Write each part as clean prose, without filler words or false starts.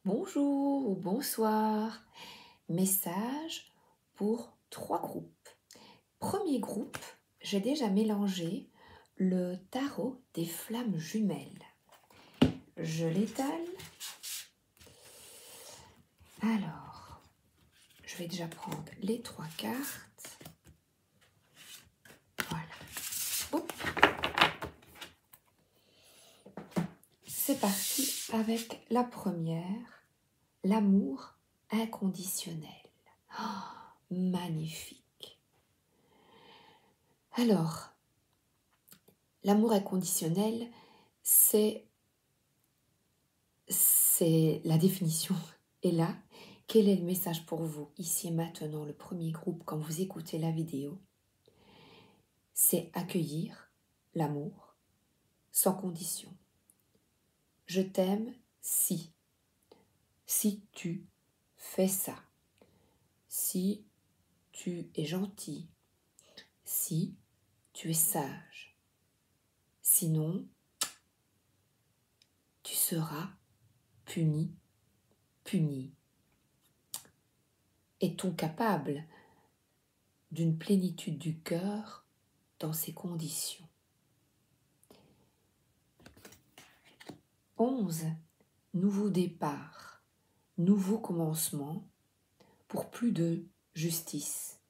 Bonjour ou bonsoir. Message pour 3 groupes. Premier groupe, j'ai déjà mélangé le tarot des flammes jumelles. Je l'étale. Alors, je vais déjà prendre les 3 cartes. Voilà. Oups. C'est parti avec la première, l'amour inconditionnel. Oh, magnifique. Alors, l'amour inconditionnel, c'est la définition est là. Quel est le message pour vous ici et maintenant, le premier groupe, quand vous écoutez la vidéo? C'est accueillir l'amour sans condition. Je t'aime si tu fais ça, si tu es gentil, si tu es sage. Sinon, tu seras puni, punie. Est-on capable d'une plénitude du cœur dans ces conditions? 11. Nouveau départ, nouveau commencement pour plus de justice,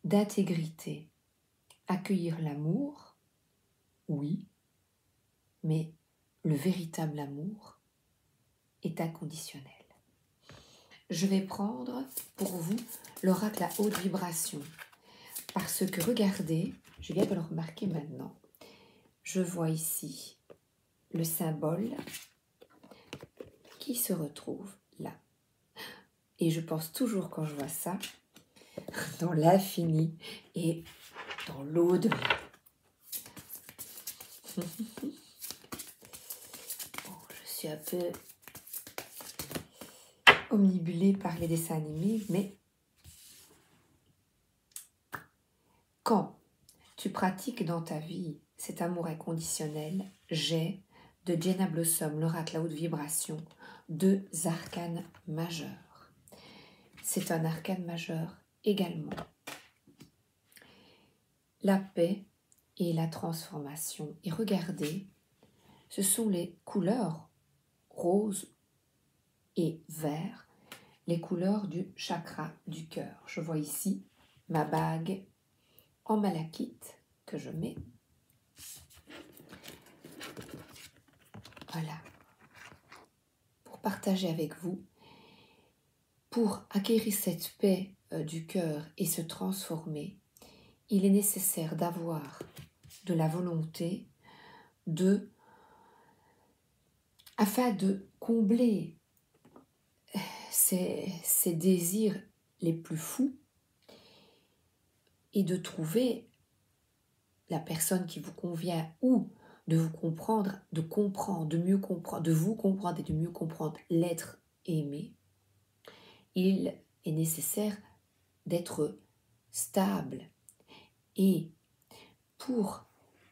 d'intégrité. Accueillir l'amour, oui, mais le véritable amour est inconditionnel. Je vais prendre pour vous l'oracle à haute vibration parce que regardez, je viens de le remarquer maintenant, je vois ici le symbole qui se retrouve là. Et je pense toujours quand je vois ça, dans l'infini et dans l'au-delà. Je suis un peu omnibulée par les dessins animés, mais quand tu pratiques dans ta vie cet amour inconditionnel, j'ai de Jenna Blossom, l'oracle à haute vibration, 2 arcanes majeurs. C'est un arcane majeur également. La paix et la transformation. Et regardez, ce sont les couleurs rose et vert, les couleurs du chakra du cœur. Je vois ici ma bague en malachite que je mets. Voilà. Pour partager avec vous, pour acquérir cette paix du cœur et se transformer, il est nécessaire d'avoir de la volonté afin de combler ces désirs les plus fous et de trouver la personne qui vous convient ou de vous comprendre, de mieux comprendre, de vous comprendre et de mieux comprendre l'être aimé. Il est nécessaire d'être stable. Et pour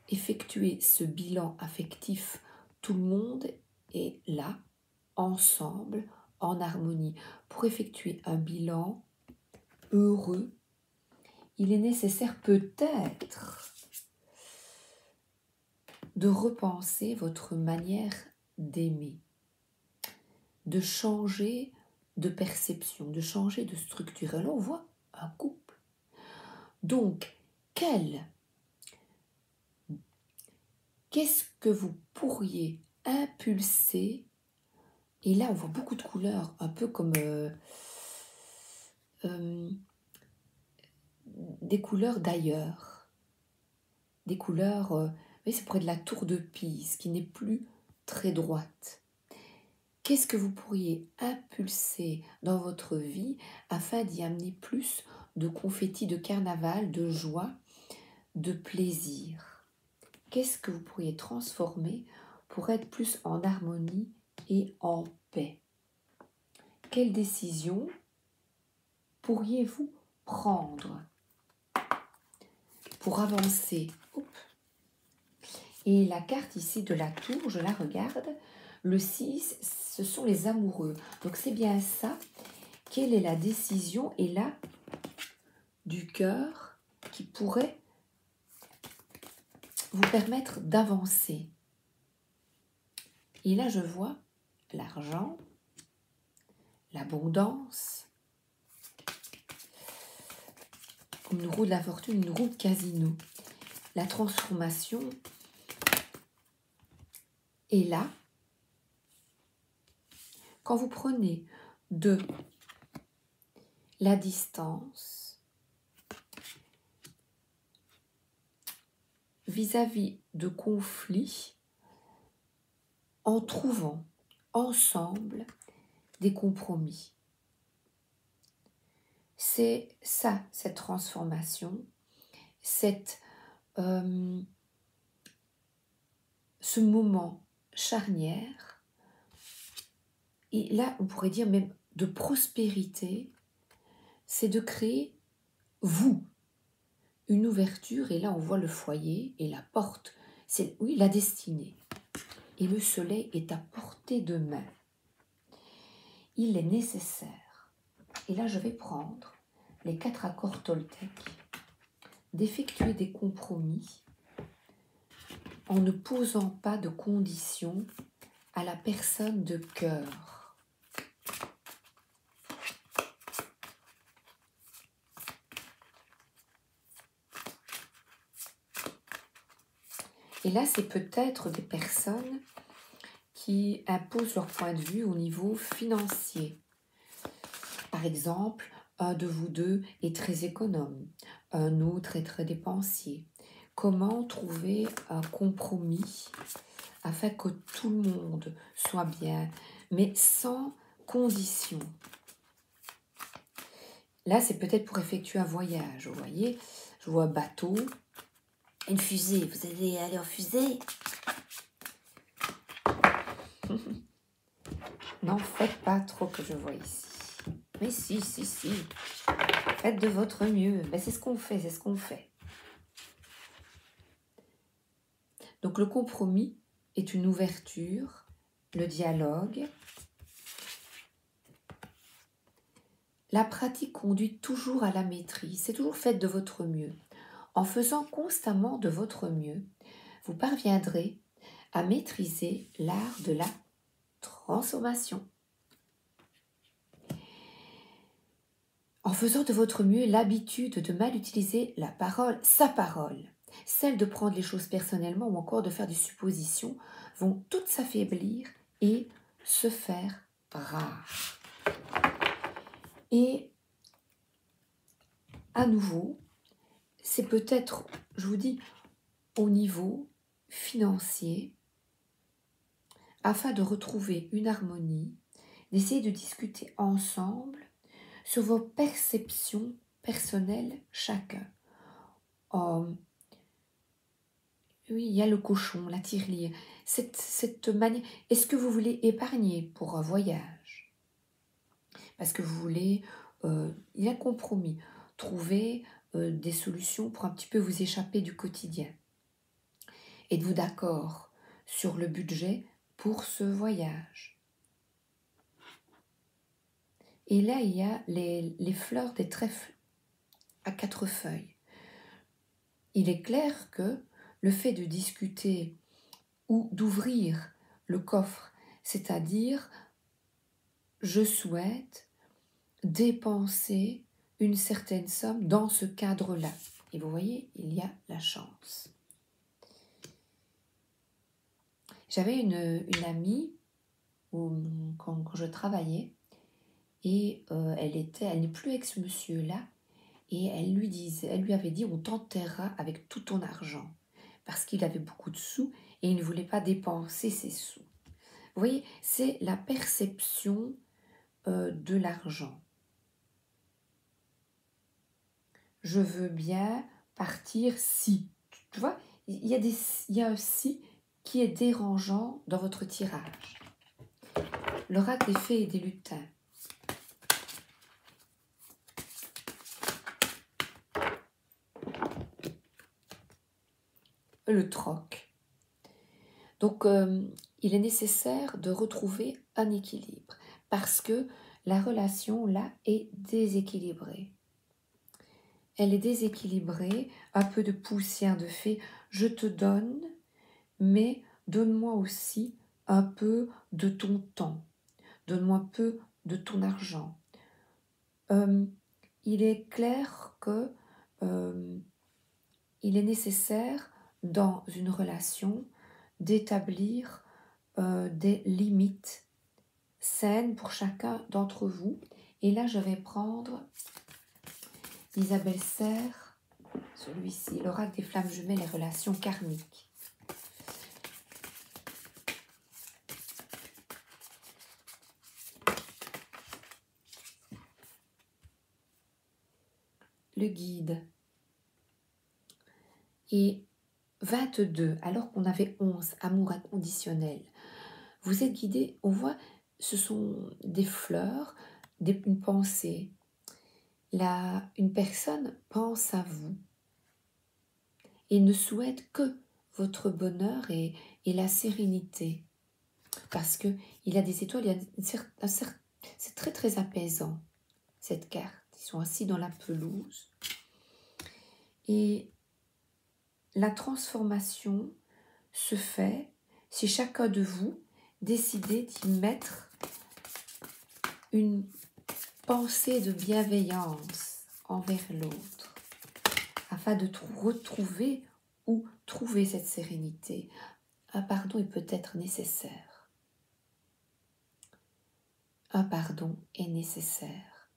effectuer ce bilan affectif, tout le monde est là, ensemble, en harmonie. Pour effectuer un bilan heureux, il est nécessaire peut-être de repenser votre manière d'aimer, de changer de perception, de changer de structure. Et là, on voit un couple. Donc, qu'est-ce que vous pourriez impulser? Et là, on voit beaucoup de couleurs, un peu comme des couleurs d'ailleurs. Des couleurs, oui, c'est près de la tour de Pise, qui n'est plus très droite. Qu'est-ce que vous pourriez impulser dans votre vie afin d'y amener plus de confettis, de carnaval, de joie, de plaisir? Qu'est-ce que vous pourriez transformer pour être plus en harmonie et en paix? Quelle décision pourriez-vous prendre pour avancer? Et la carte ici de la tour, je la regarde, Le 6, ce sont les amoureux. Donc c'est bien ça. Quelle est la décision et là du cœur qui pourrait vous permettre d'avancer? Et là, je vois l'argent, l'abondance, une roue de la fortune, une roue de casino, la transformation. Et là, quand vous prenez de la distance vis-à-vis de conflits, en trouvant ensemble des compromis. C'est ça, cette transformation, ce moment charnière, et là on pourrait dire même de prospérité, c'est de créer, vous, une ouverture, et là on voit le foyer et la porte, c'est oui la destinée. Et le soleil est à portée de main. Il est nécessaire, et là je vais prendre les 4 accords toltèques, d'effectuer des compromis en ne posant pas de conditions à la personne de cœur. Et là, c'est peut-être des personnes qui imposent leur point de vue au niveau financier. Par exemple, un de vous deux est très économe, un autre est très dépensier. Comment trouver un compromis afin que tout le monde soit bien, mais sans condition? Là, c'est peut-être pour effectuer un voyage, vous voyez. Je vois un bateau, une fusée. Vous allez aller en fusée? N'en faites pas trop que je vois ici. Mais si. Faites de votre mieux. Ben, c'est ce qu'on fait. Donc le compromis est une ouverture, le dialogue. La pratique conduit toujours à la maîtrise. C'est toujours faites de votre mieux. En faisant constamment de votre mieux, vous parviendrez à maîtriser l'art de la transformation. En faisant de votre mieux, l'habitude de mal utiliser la parole, sa parole, celle de prendre les choses personnellement ou encore de faire des suppositions, vont toutes s'affaiblir et se faire rares. Et à nouveau, c'est peut-être, je vous dis, au niveau financier, afin de retrouver une harmonie, d'essayer de discuter ensemble sur vos perceptions personnelles chacun. Oui, il y a le cochon, la tirelire, cette manière. Est-ce que vous voulez épargner pour un voyage? Parce que vous voulez, il y a un compromis, trouver des solutions pour un petit peu vous échapper du quotidien. Êtes-vous d'accord sur le budget pour ce voyage? Et là, il y a les fleurs des trèfles à 4 feuilles. Il est clair que le fait de discuter ou d'ouvrir le coffre, c'est-à-dire je souhaite dépenser une certaine somme dans ce cadre-là. Et vous voyez, il y a la chance. J'avais une amie quand je travaillais et elle n'est plus avec ce monsieur-là et elle lui avait dit on t'enterrera avec tout ton argent parce qu'il avait beaucoup de sous et il ne voulait pas dépenser ses sous. Vous voyez, c'est la perception de l'argent. Je veux bien partir si. Tu vois, il y a un si qui est dérangeant dans votre tirage. L'oracle des fées et des lutins. Le troc. Donc, il est nécessaire de retrouver un équilibre parce que la relation là est déséquilibrée. Elle est déséquilibrée, un peu de poussière de fée. Je te donne, mais donne-moi aussi un peu de ton temps. Donne-moi un peu de ton argent. Il est clair que il est nécessaire dans une relation d'établir des limites saines pour chacun d'entre vous. Et là, je vais prendre Isabelle Serre, celui-ci, l'oracle des flammes jumelles et relations karmiques. Le guide. Et 22, alors qu'on avait 11, amour inconditionnel. Vous êtes guidé, on voit, ce sont des fleurs, une pensée. Là, une personne pense à vous et ne souhaite que votre bonheur et la sérénité. Parce qu'il y a des étoiles, c'est très très apaisant, cette carte. Ils sont assis dans la pelouse. Et la transformation se fait si chacun de vous décidez d'y mettre une pensée de bienveillance envers l'autre, afin de retrouver ou trouver cette sérénité. Un pardon est peut-être nécessaire. Un pardon est nécessaire.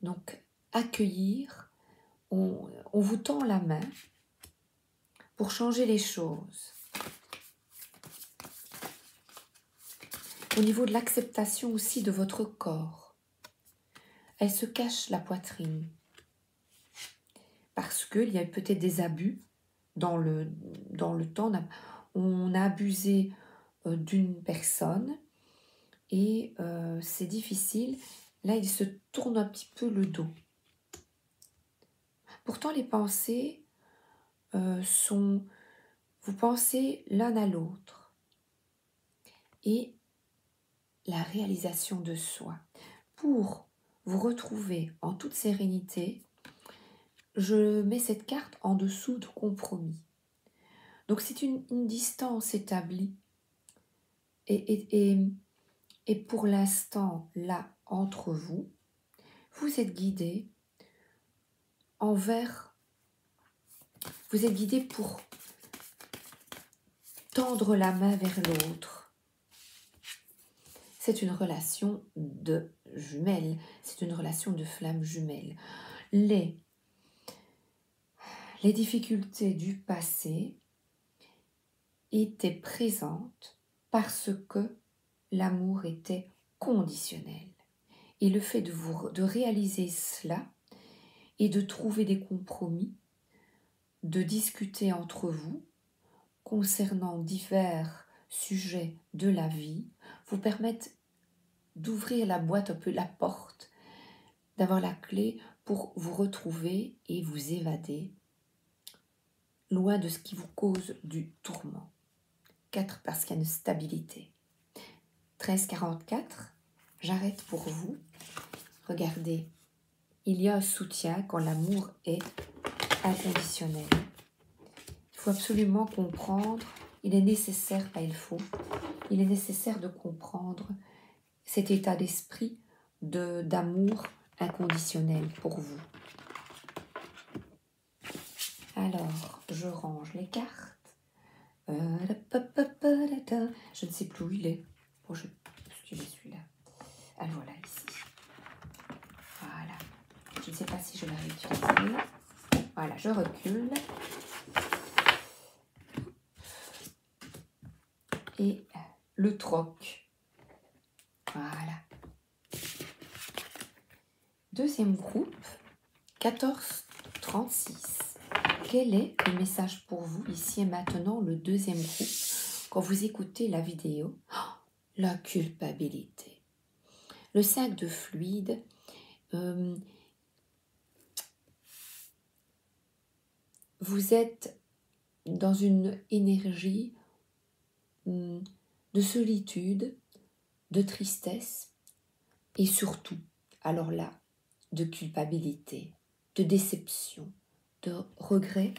Donc, accueillir, on vous tend la main pour changer les choses. Au niveau de l'acceptation aussi de votre corps, elle se cache la poitrine. Parce qu'il y a peut-être des abus dans le temps. On a abusé d'une personne et c'est difficile. Là, il se tourne un petit peu le dos. Pourtant, les pensées sont... Vous pensez l'un à l'autre. Et la réalisation de soi. Pour vous retrouver en toute sérénité, je mets cette carte en dessous de compromis. Donc c'est une distance établie et pour l'instant là entre vous, vous êtes guidé vous êtes guidé pour tendre la main vers l'autre. C'est une relation de jumelles, c'est une relation de flammes jumelles. Les difficultés du passé étaient présentes parce que l'amour était conditionnel. Et le fait de réaliser cela et de trouver des compromis, de discuter entre vous concernant divers sujets de la vie, vous permettent d'ouvrir la boîte, un peu la porte, d'avoir la clé pour vous retrouver et vous évader loin de ce qui vous cause du tourment. 4, parce qu'il y a une stabilité. 1344, j'arrête pour vous. Regardez, il y a un soutien quand l'amour est inconditionnel. Il faut absolument comprendre, il est nécessaire, pas il faut, il est nécessaire de comprendre cet état d'esprit d'amour inconditionnel pour vous. Alors, je range les cartes. Je ne sais plus où il est. Bon, je pense qu'il est celui-là. Ah, voilà, ici. Voilà. Je ne sais pas si je l'avais utilisé. Voilà, je recule. Et le troc. Voilà. Deuxième groupe, 1436. Quel est le message pour vous ici et maintenant, le deuxième groupe, quand vous écoutez la vidéo? La culpabilité. Le 5 de fluide, vous êtes dans une énergie de solitude, de tristesse et surtout, alors là, de culpabilité, de déception, de regret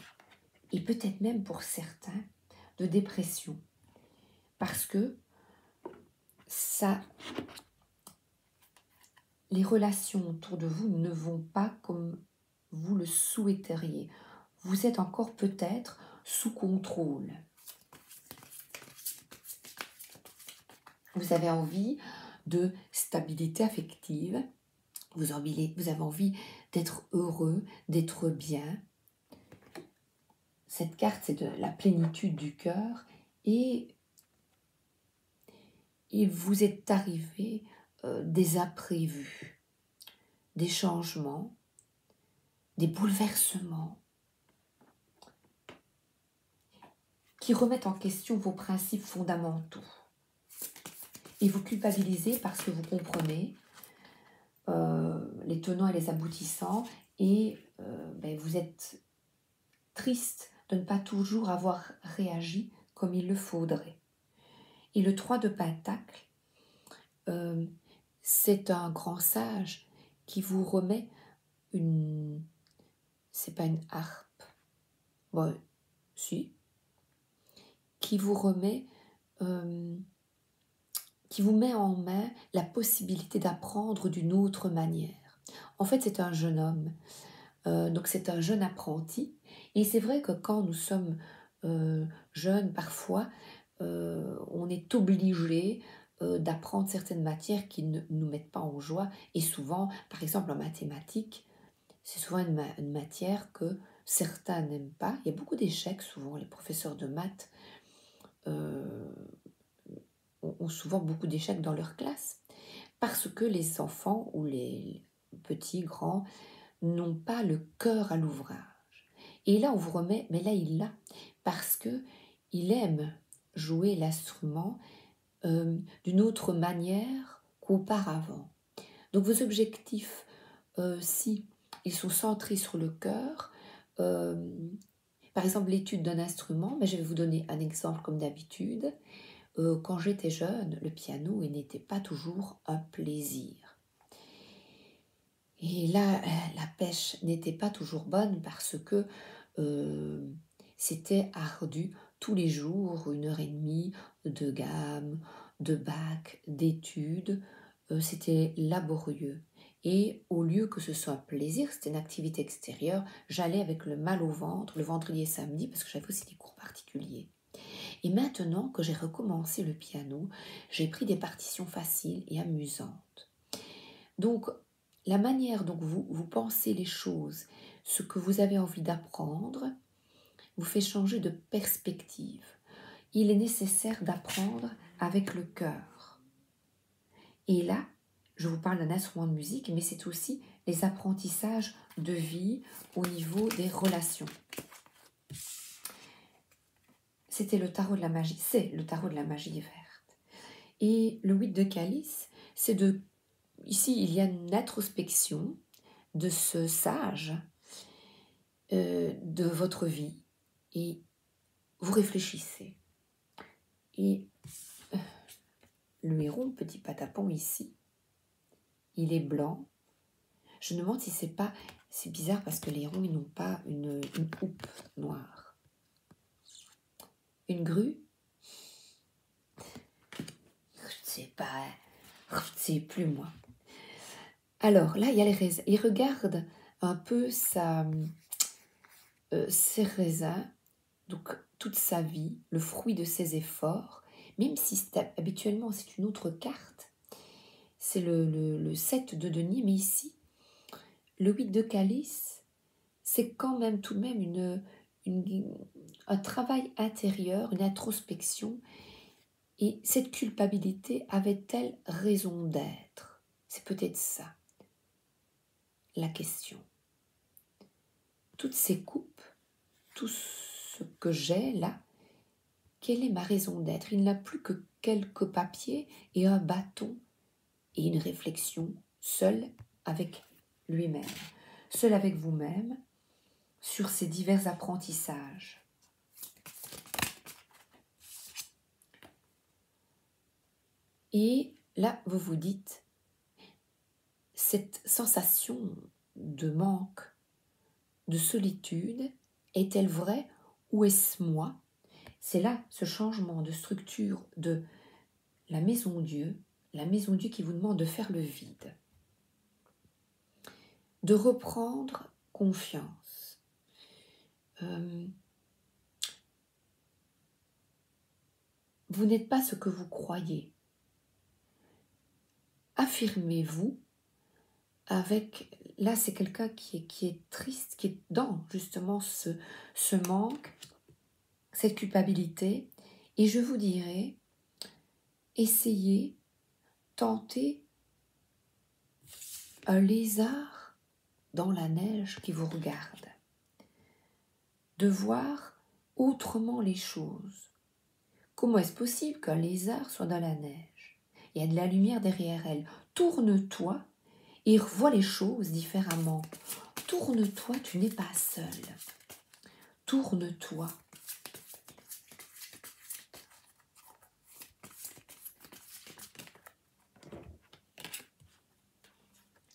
et peut-être même pour certains de dépression. Parce que ça, les relations autour de vous ne vont pas comme vous le souhaiteriez. Vous êtes encore peut-être sous contrôle. Vous avez envie de stabilité affective. Vous avez envie d'être heureux, d'être bien. Cette carte, c'est de la plénitude du cœur. Et vous êtes arrivé des imprévus, des changements, des bouleversements qui remettent en question vos principes fondamentaux. Et vous culpabilisez parce que vous comprenez les tenants et les aboutissants et vous êtes triste de ne pas toujours avoir réagi comme il le faudrait. Et le 3 de Pentacle, c'est un grand sage qui vous remet une... C'est pas une harpe. Bon, si. Qui vous remet... qui vous met en main la possibilité d'apprendre d'une autre manière. En fait, c'est un jeune homme. Donc, c'est un jeune apprenti. Et c'est vrai que quand nous sommes jeunes, parfois, on est obligé d'apprendre certaines matières qui ne nous mettent pas en joie. Et souvent, par exemple, en mathématiques, c'est souvent une matière que certains n'aiment pas. Il y a beaucoup d'échecs, souvent, les professeurs de maths ont souvent beaucoup d'échecs dans leur classe. Parce que les enfants ou les petits, grands, n'ont pas le cœur à l'ouvrage. Et là, on vous remet, mais là, il l'a, parce que il aime jouer l'instrument d'une autre manière qu'auparavant. Donc vos objectifs, si ils sont centrés sur le cœur, par exemple l'étude d'un instrument, mais je vais vous donner un exemple comme d'habitude. Quand j'étais jeune, le piano n'était pas toujours un plaisir. Et là, la pêche n'était pas toujours bonne parce que c'était ardu tous les jours, 1h30 de gamme, de bac, d'études. C'était laborieux. Et au lieu que ce soit un plaisir, c'était une activité extérieure, j'allais avec le mal au ventre, le vendredi et samedi, parce que j'avais aussi des cours particuliers. Et maintenant que j'ai recommencé le piano, j'ai pris des partitions faciles et amusantes. Donc, la manière dont vous pensez les choses, ce que vous avez envie d'apprendre, vous fait changer de perspective. Il est nécessaire d'apprendre avec le cœur. Et là, je vous parle d'un instrument de musique, mais c'est aussi les apprentissages de vie au niveau des relations. C'était le tarot de la magie, c'est le tarot de la magie verte. Et le 8 de calice, c'est de... Ici, il y a une introspection de ce sage, de votre vie, et vous réfléchissez. Et le héron, petit patapon ici, il est blanc. Je me demande si c'est pas... C'est bizarre parce que les hérons, ils n'ont pas une houppe noire. Une grue? Je ne sais pas, je ne sais plus moi. Alors là, il y a les raisins. Il regarde un peu ses raisins, donc toute sa vie, le fruit de ses efforts, même si habituellement c'est une autre carte. C'est le 7 de denier, mais ici, le 8 de calice, c'est quand même tout de même un travail intérieur, une introspection. Et cette culpabilité avait-elle raison d'être? C'est peut-être ça, la question. Toutes ces coupes, tout ce que j'ai là, quelle est ma raison d'être? Il n'a plus que quelques papiers et un bâton et une réflexion, seul avec lui-même, seul avec vous-même, sur ces divers apprentissages. Et là, vous vous dites, cette sensation de manque, de solitude, est-elle vraie ou est-ce moi? C'est là ce changement de structure de la maison Dieu qui vous demande de faire le vide, de reprendre confiance. Vous n'êtes pas ce que vous croyez. Affirmez-vous avec... Là, c'est quelqu'un qui est triste, qui est dans justement ce manque, cette culpabilité. Et je vous dirais, essayez, tentez un lézard dans la neige qui vous regarde. De voir autrement les choses. Comment est-ce possible qu'un lézard soit dans la neige? Il y a de la lumière derrière elle. Tourne-toi et revois les choses différemment. Tourne-toi, tu n'es pas seul. Tourne-toi.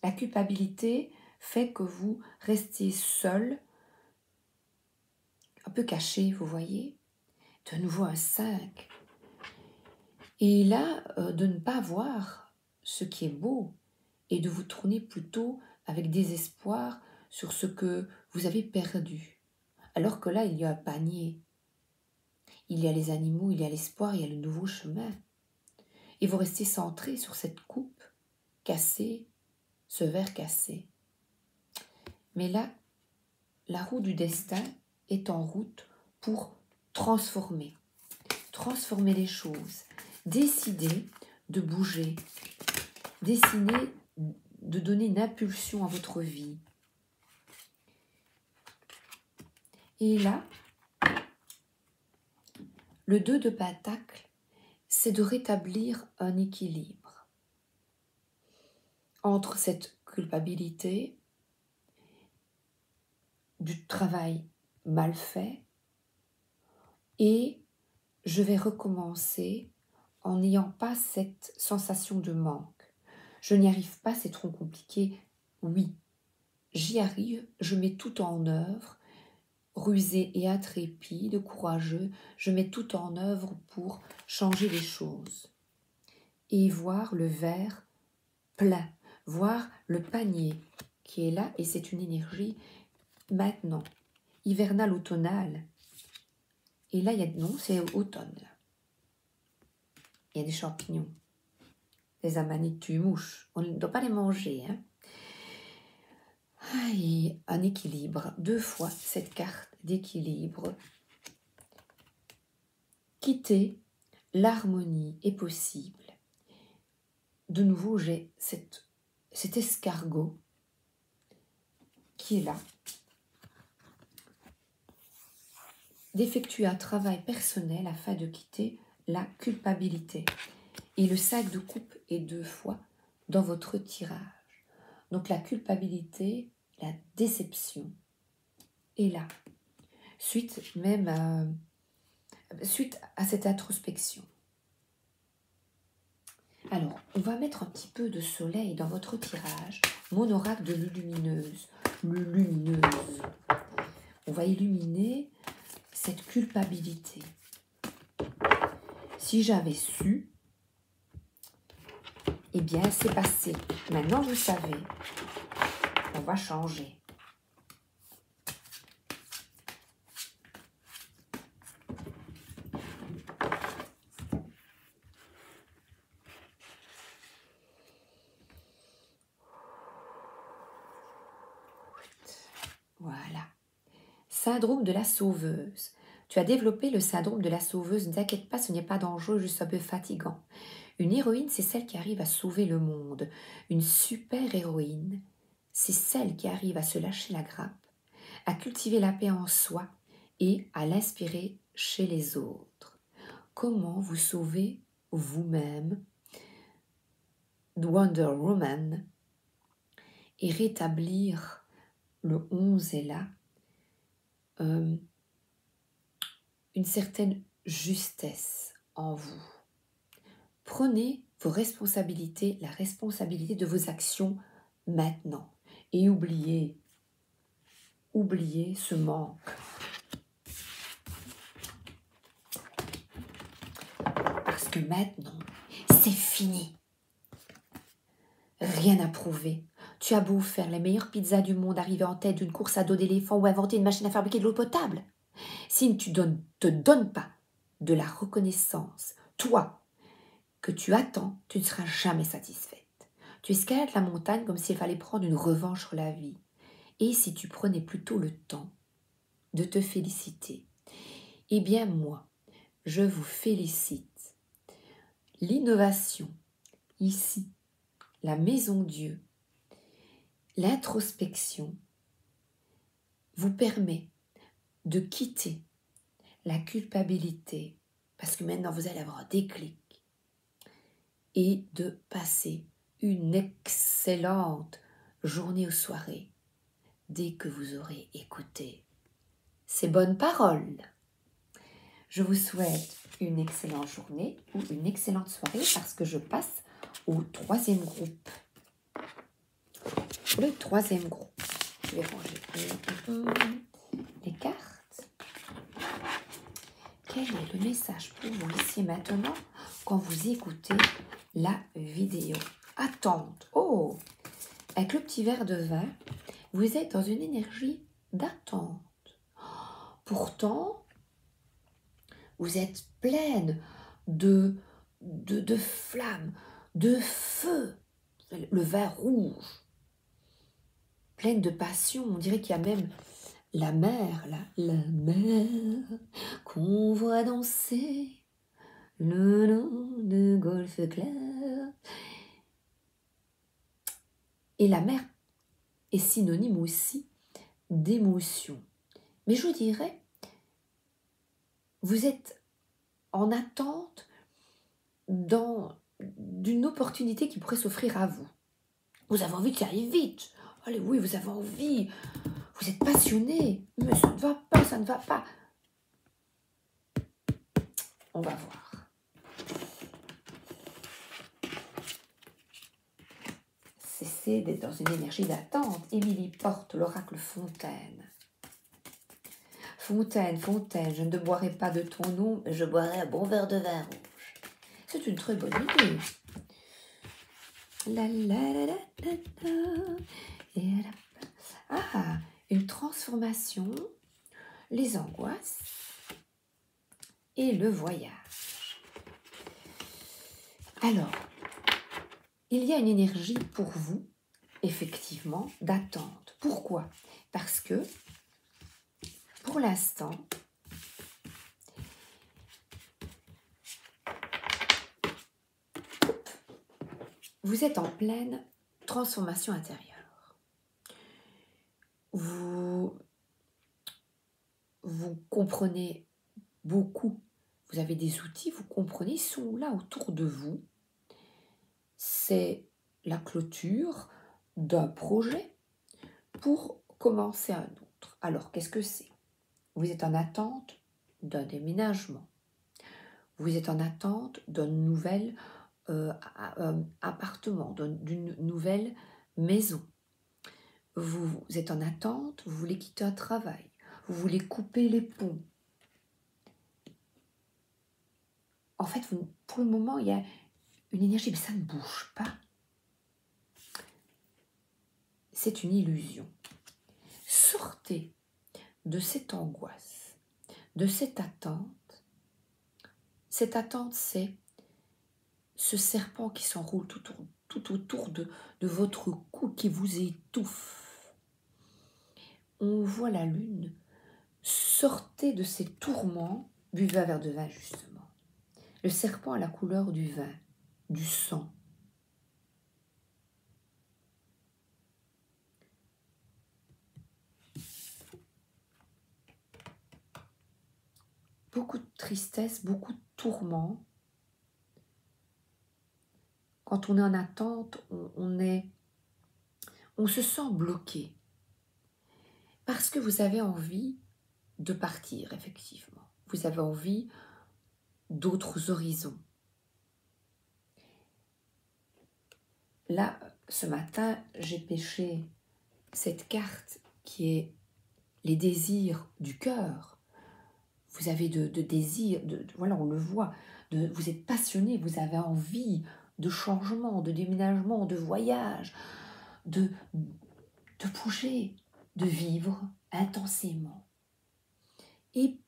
La culpabilité fait que vous restez seul, un peu caché, vous voyez. De nouveau un 5. Et là, de ne pas voir ce qui est beau et de vous tourner plutôt avec désespoir sur ce que vous avez perdu. Alors que là, il y a un panier. Il y a les animaux, il y a l'espoir, il y a le nouveau chemin. Et vous restez centré sur cette coupe cassée, ce verre cassé. Mais là, la roue du destin est en route pour transformer les choses, décider de bouger, décider de donner une impulsion à votre vie. Et là, le 2 de Pentacle, c'est de rétablir un équilibre entre cette culpabilité, du travail mal fait, et je vais recommencer en n'ayant pas cette sensation de manque. Je n'y arrive pas, c'est trop compliqué. Oui, j'y arrive, je mets tout en œuvre, rusé et intrépide, courageux, je mets tout en œuvre pour changer les choses. Et voir le verre plein, voir le panier qui est là, et c'est une énergie maintenant, hivernale, automnale. Et là, non, c'est automne. Là. Il y a des champignons, des amanitus, mouches. On ne doit pas les manger. Hein. Et un équilibre. 2 fois cette carte d'équilibre. Quitter l'harmonie est possible. De nouveau, j'ai cet escargot qui est là. D'effectuer un travail personnel afin de quitter la culpabilité. Et le sac de coupe est 2 fois dans votre tirage. Donc la culpabilité, la déception est là. Suite à cette introspection. Alors, on va mettre un petit peu de soleil dans votre tirage. Mon oracle de lumineuse. Lumineuse. On va illuminer cette culpabilité. Si j'avais su, eh bien, c'est passé. Maintenant, vous savez, on va changer. Voilà. Syndrome de la sauveuse. Tu as développé le syndrome de la sauveuse. Ne t'inquiète pas, ce n'est pas dangereux, juste un peu fatigant. Une héroïne, c'est celle qui arrive à sauver le monde. Une super héroïne, c'est celle qui arrive à se lâcher la grappe, à cultiver la paix en soi et à l'inspirer chez les autres. Comment vous sauver vous-même, Wonder Woman, et rétablir, le 11 est là, une certaine justesse en vous. Prenez vos responsabilités, la responsabilité de vos actions maintenant. Et oubliez ce manque. Parce que maintenant, c'est fini. Rien à prouver. Tu as beau faire les meilleures pizzas du monde, arriver en tête d'une course à dos d'éléphant ou inventer une machine à fabriquer de l'eau potable. Si tu ne te donnes pas de la reconnaissance, toi, que tu attends, tu ne seras jamais satisfaite. Tu escalades la montagne comme s'il fallait prendre une revanche sur la vie. Et si tu prenais plutôt le temps de te féliciter? Eh bien moi, je vous félicite. L'innovation, ici, la maison Dieu, l'introspection vous permet de quitter la culpabilité, parce que maintenant vous allez avoir un déclic, et de passer une excellente journée ou soirée dès que vous aurez écouté ces bonnes paroles. Je vous souhaite une excellente journée ou une excellente soirée parce que je passe au troisième groupe. Le troisième groupe. Je vais ranger les cartes. Quel est le message pour vous ici maintenant quand vous écoutez la vidéo? Attente. Oh! Avec le petit verre de vin, vous êtes dans une énergie d'attente. Pourtant, vous êtes pleine de flammes, de feu. Le vin rouge, pleine de passion. On dirait qu'il y a même la mer, la mer qu'on voit danser le long de golfe clair. Et la mer est synonyme aussi d'émotion. Mais je dirais, vous êtes en attente d'une opportunité qui pourrait s'offrir à vous. Vous avez envie que ça aille vite. Allez, oui, vous avez envie. Vous êtes passionné. Mais ça ne va pas, ça ne va pas. On va voir. Cessez d'être dans une énergie d'attente. Émilie Porte, l'oracle Fontaine. Fontaine, Fontaine, je ne boirai pas de ton nom, mais je boirai un bon verre de vin rouge. C'est une très bonne idée. Ah, une transformation, les angoisses et le voyage. Alors, il y a une énergie pour vous, effectivement, d'attente. Pourquoi? Parce que, pour l'instant, vous êtes en pleine transformation intérieure. Vous comprenez beaucoup, vous avez des outils, vous comprenez, ils sont là autour de vous. C'est la clôture d'un projet pour commencer un autre. Alors, qu'est-ce que c'est? Vous êtes en attente d'un déménagement. Vous êtes en attente d'un nouvel appartement, d'une nouvelle maison. Vous êtes en attente, vous voulez quitter un travail, vous voulez couper les ponts. En fait, pour le moment, il y a une énergie, mais ça ne bouge pas. C'est une illusion. Sortez de cette angoisse, de cette attente. Cette attente, c'est ce serpent qui s'enroule tout autour de votre cou, qui vous étouffe. On voit la lune. Sortez de ces tourments, buvez un verre de vin justement. Le serpent a la couleur du vin, du sang. Beaucoup de tristesse, beaucoup de tourments. Quand on est en attente, on se sent bloqué. Parce que vous avez envie de partir, effectivement. Vous avez envie d'autres horizons. là, ce matin, j'ai pêché cette carte qui est les désirs du cœur. Vous avez de désirs, voilà, on le voit, vous êtes passionné, vous avez envie de changement, de déménagement, de voyage, de bouger, de vivre intensément. Et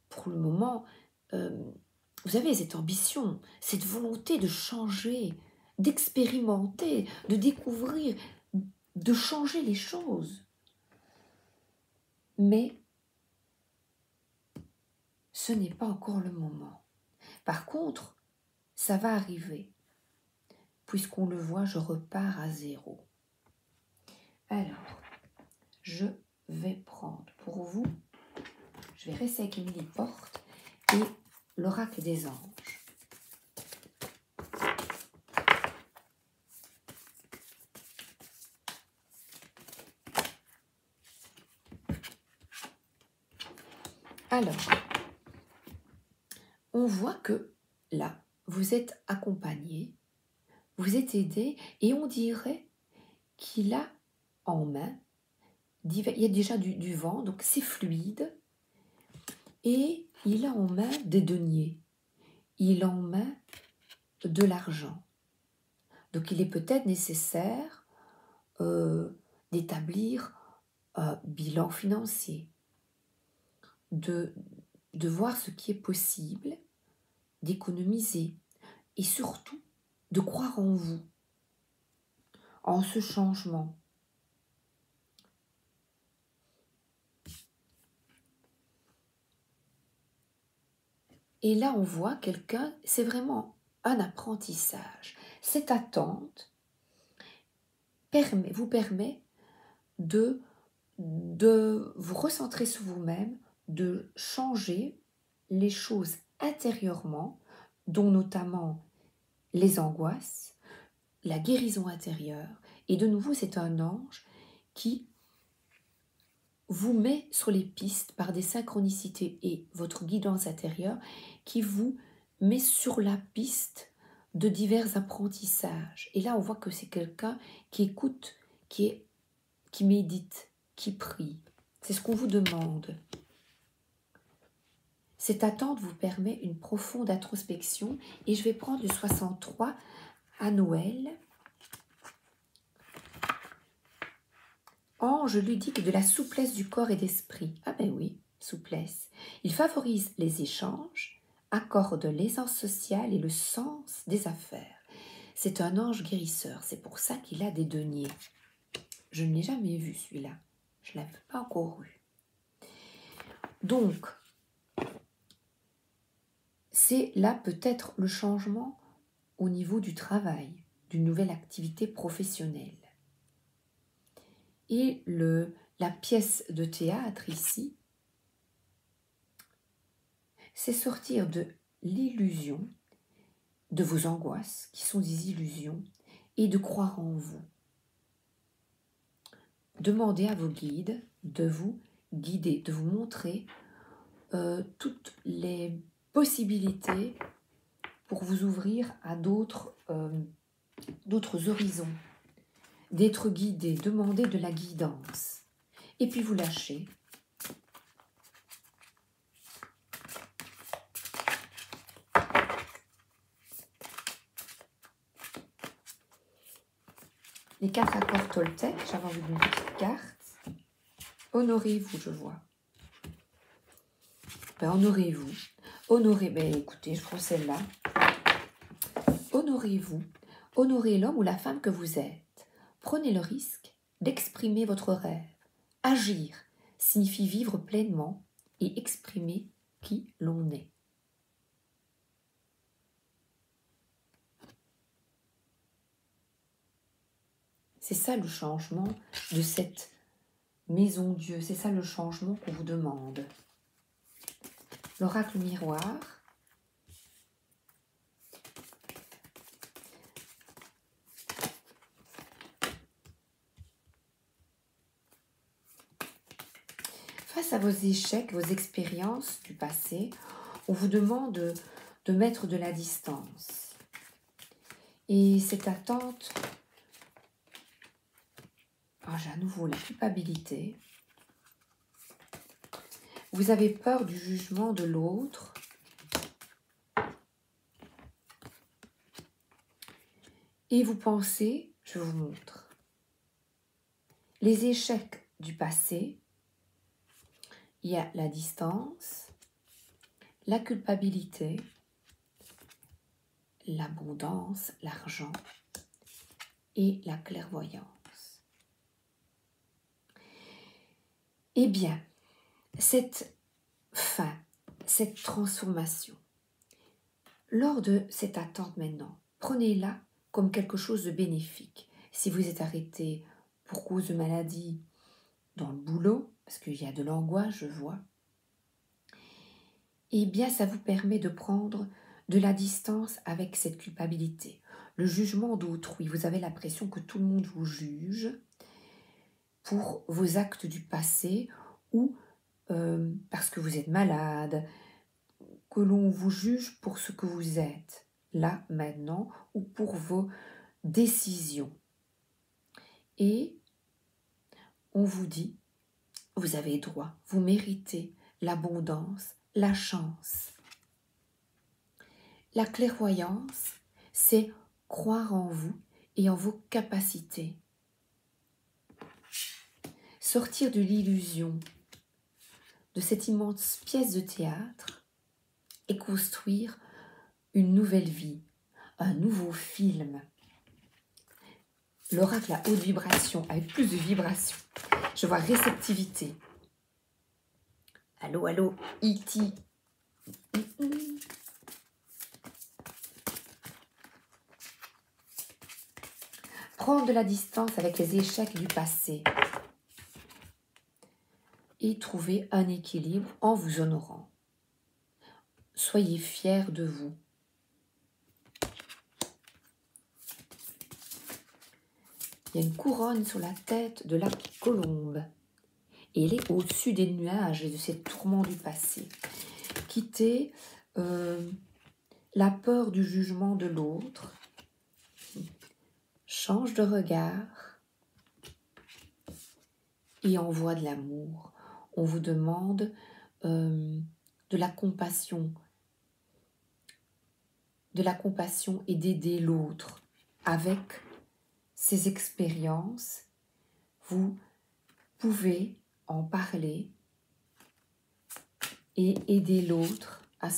pour le moment, vous avez cette ambition, cette volonté de changer, d'expérimenter, de découvrir, de changer les choses. Mais ce n'est pas encore le moment. Par contre, ça va arriver. Puisqu'on le voit, je repars à zéro. Alors, je vais prendre pour vous, je vais rester avec Émilie Porte et l'oracle des anges. Alors, on voit que là, vous êtes accompagné, vous êtes aidé et on dirait qu'il a en main, il y a déjà du vent, donc c'est fluide, et il a en main des deniers, il a en main de l'argent. Donc il est peut-être nécessaire d'établir un bilan financier, de voir ce qui est possible, d'économiser et surtout de croire en vous, en ce changement. Et là, on voit quelqu'un, c'est vraiment un apprentissage. Cette attente vous permet de vous recentrer sur vous-même, de changer les choses intérieurement, dont notamment les angoisses, la guérison intérieure. Et de nouveau, c'est un ange qui vous met sur les pistes par des synchronicités et votre guidance intérieure qui vous met sur la piste de divers apprentissages. Et là, on voit que c'est quelqu'un qui écoute, qui médite, qui prie. C'est ce qu'on vous demande. Cette attente vous permet une profonde introspection et je vais prendre le 63 à Noël. Ange ludique de la souplesse du corps et d'esprit. Ah ben oui, souplesse. Il favorise les échanges, accorde l'aisance sociale et le sens des affaires. C'est un ange guérisseur, c'est pour ça qu'il a des deniers. Je ne l'ai jamais vu celui-là, je ne l'avais pas encore eu. Donc, c'est là peut-être le changement au niveau du travail, d'une nouvelle activité professionnelle. Et la pièce de théâtre ici, c'est sortir de l'illusion, de vos angoisses, qui sont des illusions, et de croire en vous. Demandez à vos guides de vous guider, de vous montrer toutes les possibilités pour vous ouvrir à d'autres horizons, d'être guidé, demandez de la guidance. Et puis vous lâchez. Les 4 accords Toltec, j'avais envie d'une petite carte. Honorez-vous, je vois. Ben, honorez-vous. Honorez, ben écoutez, je prends celle-là. Honorez-vous. Honorez l'homme ou la femme que vous êtes. Prenez le risque d'exprimer votre rêve. Agir signifie vivre pleinement et exprimer qui l'on est. C'est ça le changement de cette maison Dieu. C'est ça le changement qu'on vous demande. L'oracle miroir. Face à vos échecs, vos expériences du passé, on vous demande de mettre de la distance. Et cette attente, j'ai à nouveau la culpabilité. Vous avez peur du jugement de l'autre. Et vous pensez, je vous montre, les échecs du passé, il y a la distance, la culpabilité, l'abondance, l'argent et la clairvoyance. Eh bien, cette fin, cette transformation, lors de cette attente maintenant, prenez-la comme quelque chose de bénéfique. Si vous êtes arrêté pour cause de maladie dans le boulot, parce qu'il y a de l'angoisse, je vois, eh bien, ça vous permet de prendre de la distance avec cette culpabilité. Le jugement d'autrui, vous avez l'impression que tout le monde vous juge pour vos actes du passé ou parce que vous êtes malade, que l'on vous juge pour ce que vous êtes, là, maintenant, ou pour vos décisions. Et on vous dit, vous avez droit, vous méritez l'abondance, la chance. La clairvoyance, c'est croire en vous et en vos capacités. Sortir de l'illusion de cette immense pièce de théâtre et construire une nouvelle vie, un nouveau film. L'oracle à haute vibration, avec plus de vibration. Je vois réceptivité. Allô, allô, E.T. Prendre de la distance avec les échecs du passé et trouver un équilibre en vous honorant. Soyez fiers de vous. Il y a une couronne sur la tête de la colombe et elle est au-dessus des nuages et de ces tourments du passé. Quittez la peur du jugement de l'autre. Change de regard et envoie de l'amour. On vous demande de la compassion et d'aider l'autre avec ces expériences. Vous pouvez en parler et aider l'autre à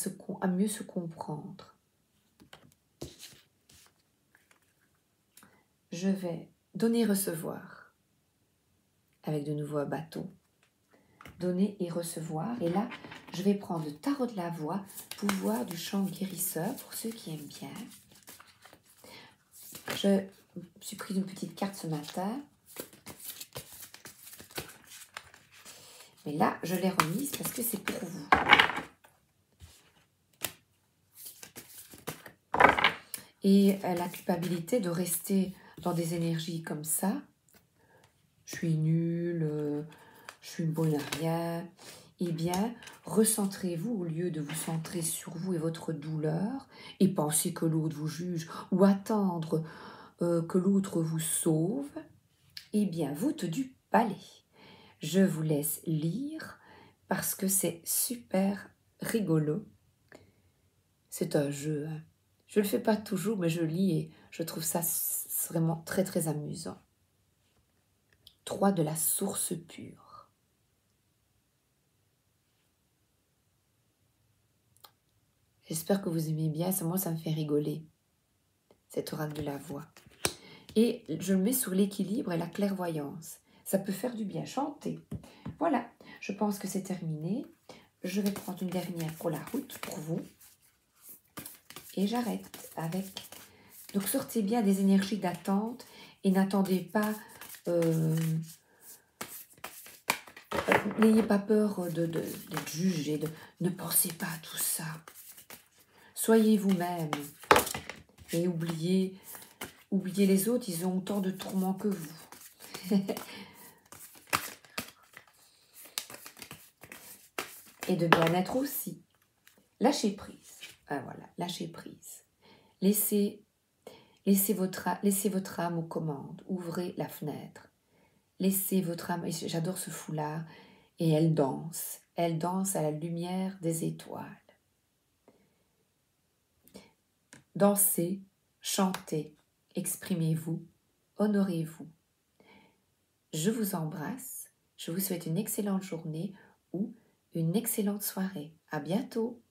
mieux se comprendre. Je vais donner et recevoir avec de nouveau un bateau. Donner et recevoir. Et là, je vais prendre le tarot de la voix, pouvoir du chant guérisseur pour ceux qui aiment bien. Je me suis pris une petite carte ce matin. Mais là, je l'ai remise parce que c'est pour vous. Et la culpabilité de rester dans des énergies comme ça. Je suis nulle, je suis bonne à rien. Eh bien, recentrez-vous au lieu de vous centrer sur vous et votre douleur et penser que l'autre vous juge ou attendre que l'autre vous sauve. Eh bien, voûte du palais. Je vous laisse lire parce que c'est super rigolo. C'est un jeu. Hein. Je ne le fais pas toujours, mais je lis et je trouve ça vraiment très très amusant. 3 de la source pure. J'espère que vous aimez bien, moi ça me fait rigoler, cet oracle de la voix. Et je le mets sur l'équilibre et la clairvoyance. Ça peut faire du bien, chanter. Voilà, je pense que c'est terminé. Je vais prendre une dernière pour la route, pour vous. Et j'arrête avec... Donc sortez bien des énergies d'attente et n'attendez pas... N'ayez pas peur d'être jugé, ne pensez pas à tout ça. Soyez vous-même et oubliez les autres, ils ont autant de tourments que vous. Et de bien-être aussi. Lâchez prise. Ah, voilà, lâchez prise. Laissez Laissez votre âme aux commandes. Ouvrez la fenêtre. Laissez votre âme, et j'adore ce foulard, et elle danse. Elle danse à la lumière des étoiles. Dansez, chantez, exprimez-vous, honorez-vous. Je vous embrasse. Je vous souhaite une excellente journée ou une excellente soirée. À bientôt.